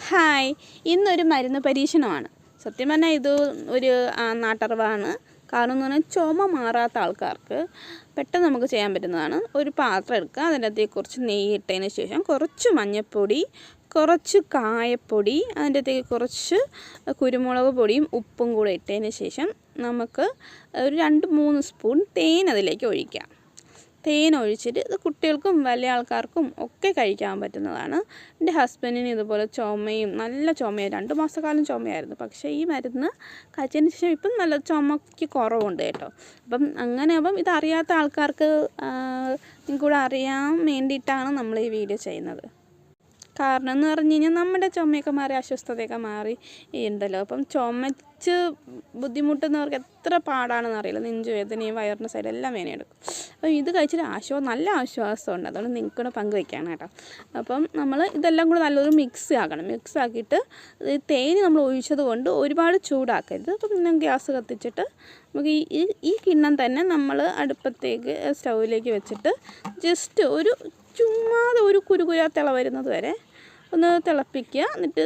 Hi, ഇന്നൊരു മരുന്ന് പരീക്ഷണമാണ്. സത്യം പറഞ്ഞാൽ ഇത് ഒരു നാട്ടറിവാണ്. കാരണം എന്ന് പറഞ്ഞാൽ ചുമ മാറാത്ത ആൾക്കാർക്ക് പെട്ടെന്ന് നമുക്ക് ചെയ്യാൻ പറ്റുന്നതാണ്. ഒരു പാത്രം എടുക്കുക, അതിൻ്റെ അകത്തേക്ക് കുറച്ച് നെയ്യ് ഇട്ടതിന് ശേഷം കുറച്ച് മഞ്ഞൾപ്പൊടി, കുറച്ച് കായപ്പൊടി, അതിൻ്റെ അകത്തേക്ക് കുറച്ച് കുരുമുളക് പൊടിയും ഉപ്പും കൂടെ ഇട്ടതിന് ശേഷം നമുക്ക് ഒരു 2-3 സ്പൂൺ തേൻ അതിലേക്ക് ഒഴിക്കാം. തേൻ ഒഴിച്ചിട്ട് ഇത് കുട്ടികൾക്കും വലിയ ആൾക്കാർക്കും ഒക്കെ കഴിക്കാൻ പറ്റുന്നതാണ്. എൻ്റെ ഹസ്ബൻഡിന് ഇതുപോലെ ചുമയും നല്ല ചുമയും 2 മാസക്കാലം ചുമയായിരുന്നു. പക്ഷേ ഈ മരുന്ന് കഴിച്ചതിന് ശേഷം ഇപ്പം നല്ല ചുമയ്ക്ക് കുറവുണ്ട് കേട്ടോ. അപ്പം ഇതറിയാത്ത ആൾക്കാർക്ക് കൂടെ അറിയാൻ വേണ്ടിയിട്ടാണ് നമ്മൾ ഈ വീഡിയോ ചെയ്യുന്നത്. കാരണം എന്ന് പറഞ്ഞു കഴിഞ്ഞാൽ നമ്മുടെ ചുമയൊക്കെ മാറി അസ്വസ്ഥതയൊക്കെ മാറി ഉണ്ടല്ലോ. അപ്പം ചുമച്ച് ബുദ്ധിമുട്ടുന്നവർക്ക് എത്ര പാടാണെന്ന് അറിയില്ല. നെഞ്ചുവേദനയും വയറിൻ്റെ സൈഡ് എല്ലാം വേദനയെടുക്കും. അപ്പം ഇത് കഴിച്ചിട്ട് നല്ല ആശ്വാസമുണ്ട്. അതുകൊണ്ട് നിങ്ങൾക്കൂടെ പങ്കുവയ്ക്കുകയാണ് കേട്ടോ. അപ്പം നമ്മൾ ഇതെല്ലാം കൂടെ നല്ലൊരു മിക്സ് ആക്കണം. മിക്സ് ആക്കിയിട്ട് തേന് നമ്മൾ ഒഴിച്ചത് കൊണ്ട് ഒരുപാട് ചൂടാക്കരുത്. അപ്പം പിന്നെ ഗ്യാസ് കത്തിച്ചിട്ട് നമുക്ക് ഈ കിണ്ണം തന്നെ നമ്മൾ അടുപ്പത്തേക്ക് സ്റ്റൗവിലേക്ക് വെച്ചിട്ട് ജസ്റ്റ് ചുമ്മാതെ ഒരു കുരുകുരാ തിള വരുന്നത് വരെ ഒന്ന് തിളപ്പിക്കുക. എന്നിട്ട്